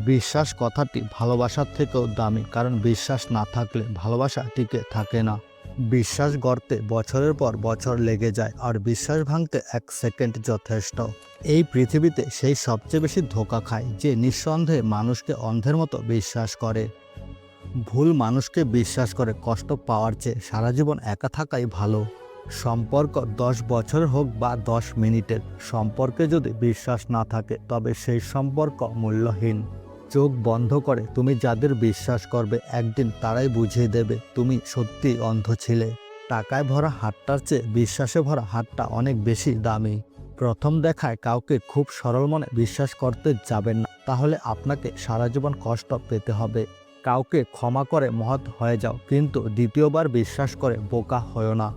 বিশ্বাস কথাটি ভালোবাসার থেকেও দামি, কারণ বিশ্বাস না থাকলে ভালোবাসা টিকে থাকে না। বিশ্বাস গড়তে বছরের পর বছর লেগে যায়, আর বিশ্বাস ভাঙতে 1 সেকেন্ড যথেষ্ট। এই পৃথিবীতে সেই সবচেয়ে বেশি ধোঁকা খায় যে নিঃসন্দেহে মানুষকে অন্ধের মতো বিশ্বাস করে। ভুল মানুষকে বিশ্বাস করে কষ্ট পাওয়ার চেয়ে সারা জীবন একা থাকাই ভালো। সম্পর্ক 10 বছরের হোক বা 10 মিনিটের, সম্পর্কে যদি বিশ্বাস না থাকে তবে সেই সম্পর্ক মূল্যহীন। চোখ বন্ধ করে তুমি যাদের বিশ্বাস করবে, একদিন তারাই বুঝিয়ে দেবে তুমি সত্যি অন্ধ ছিলে। টাকায় ভরা হাতটার চেয়ে বিশ্বাসে ভরা হাতটা অনেক বেশি দামি। প্রথম দেখায় কাউকে খুব সরল মনে বিশ্বাস করতে যাবেন না, তাহলে আপনাকে সারা জীবন কষ্ট পেতে হবে। কাউকে ক্ষমা করে মহৎ হয়ে যাও, কিন্তু দ্বিতীয়বার বিশ্বাস করে বোকা হয়ো না।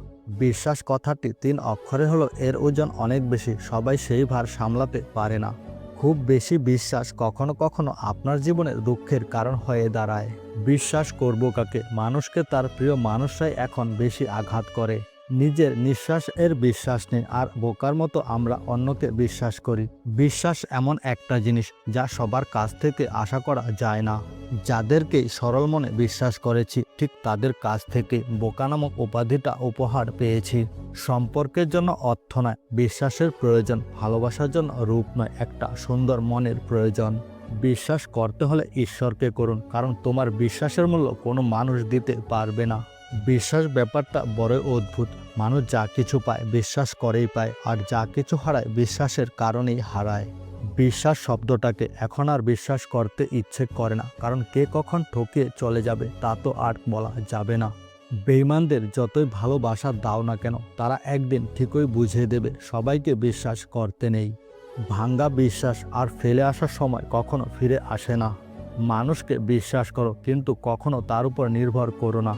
বিশ্বাস কথাটি 3 অক্ষরে হলো, এর ওজন অনেক বেশি, সবাই সেই ভার সামলাতে পারে না। খুব বেশি বিশ্বাস কখনো কখনো আপনার জীবনে দুঃখের কারণ হয়ে দাঁড়ায়। বিশ্বাস করব কাকে? মানুষকে তার প্রিয় মানুষরাই এখন বেশি আঘাত করে। নিজের নিঃশ্বাস এর বিশ্বাস নেই, আর বোকার মতো আমরা অন্যকে বিশ্বাস করি। বিশ্বাস এমন একটা জিনিস যা সবার কাছ থেকে আশা করা যায় না। যাদেরকে সরল মনে বিশ্বাস করেছি, ঠিক তাদের কাছ থেকে বোকা নামক উপাধিটা উপহার পেয়েছি। সম্পর্কের জন্য অর্থ নয়, বিশ্বাসের প্রয়োজন। ভালোবাসার জন্য রূপ নয়, একটা সুন্দর মনের প্রয়োজন। বিশ্বাস করতে হলে ঈশ্বরকে করুন, কারণ তোমার বিশ্বাসের মূল্য কোনো মানুষ দিতে পারবে না। বিশ্বাস ব্যাপারটা বড়ই অদ্ভুত। মানুষ যা কিছু পায় বিশ্বাস করেই পায়, আর যা কিছু হারায় বিশ্বাসের কারণেই হারায়। বিশ্বাস শব্দটাকে এখন আর বিশ্বাস করতে ইচ্ছে করে না, কারণ কে কখন ঠকিয়ে চলে যাবে তা তো আর বলা যাবে না। বেঈমানদের যতই ভালোবাসা দাও না কেন, তারা একদিন ঠিকই বুঝিয়ে দেবে সবাইকে বিশ্বাস করতে নেই। ভাঙ্গা বিশ্বাস আর ফেলে আসার সময় কখনো ফিরে আসে না। মানুষকে বিশ্বাস করো, কিন্তু কখনো তার উপর নির্ভর করো না।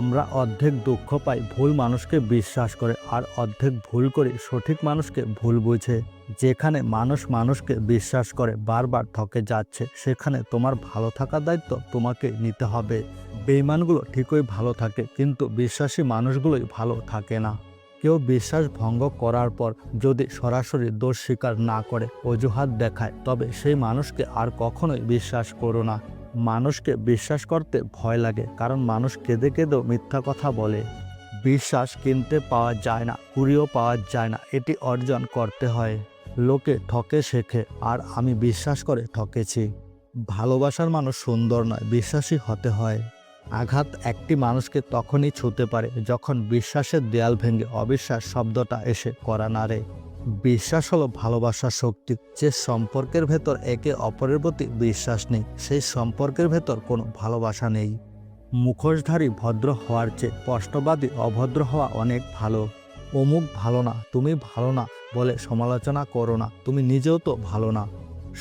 আমরা অর্ধেক দুঃখ পাই ভুল মানুষকে বিশ্বাস করে, আর অর্ধেক ভুল করি সঠিক মানুষকে ভুল বুঝে। যেখানে মানুষ মানুষকে বিশ্বাস করে বারবার ঠকে যাচ্ছে, সেখানে তোমার ভালো থাকার দায়িত্ব তোমাকে নিতে হবে। বেঈমানগুলো ঠিকই ভালো থাকে, কিন্তু বিশ্বাসী মানুষগুলোই ভালো থাকে না। কেউ বিশ্বাস ভঙ্গ করার পর যদি সরাসরি দোষ স্বীকার না করে, অজুহাত দেখায়, তবে সেই মানুষকে আর কখনোই বিশ্বাস করো না। মানুষকে বিশ্বাস করতে ভয় লাগে, কারণ মানুষ কেঁদে কেঁদেও মিথ্যা কথা বলে। বিশ্বাস কিনতে পাওয়া যায় না, কুড়িয়েও পাওয়া যায় না, এটি অর্জন করতে হয়। লোকে ঠকে শেখে, আর আমি বিশ্বাস করে ঠকেছি। ভালোবাসার মানুষ সুন্দর নয়, বিশ্বাসী হতে হয়। আঘাত একটি মানুষকে তখনই ছুঁতে পারে যখন বিশ্বাসের দেয়াল ভেঙে অবিশ্বাস শব্দটা এসে করা নাড়ে। বিশ্বাস হলো ভালোবাসার শক্তি। যে সম্পর্কের ভেতর একে অপরের প্রতি বিশ্বাস নেই, সেই সম্পর্কের ভেতর কোনো ভালোবাসা নেই। মুখোশধারী ভদ্র হওয়ার চেয়ে স্পষ্টবাদী অভদ্র হওয়া অনেক ভালো। অমুক ভালো না, তুমি ভালো না বলে সমালোচনা করো না, তুমি নিজেও তো ভালো না।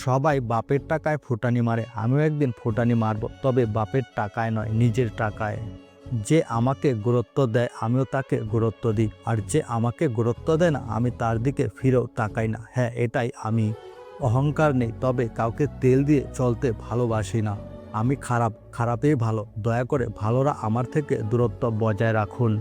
সবাই বাপের টাকায় ফুটানি মারে, আমিও একদিন ফুটানি মারব, তবে বাপের টাকায় নয়, নিজের টাকায়। যে আমাকে গুরুত্ব দেয় আমিও তাকে গুরুত্ব দিই, আর যে আমাকে গুরুত্ব দেয় না আমি তার দিকে ফিরেও তাকাই না। হ্যাঁ, এটাই আমি। অহংকার নেই, তবে কাউকে তেল দিয়ে চলতে ভালোবাসি না। আমি খারাপ, খারাপই ভালো। দয়া করে ভালোরা আমার থেকে দূরত্ব বজায় রাখুন।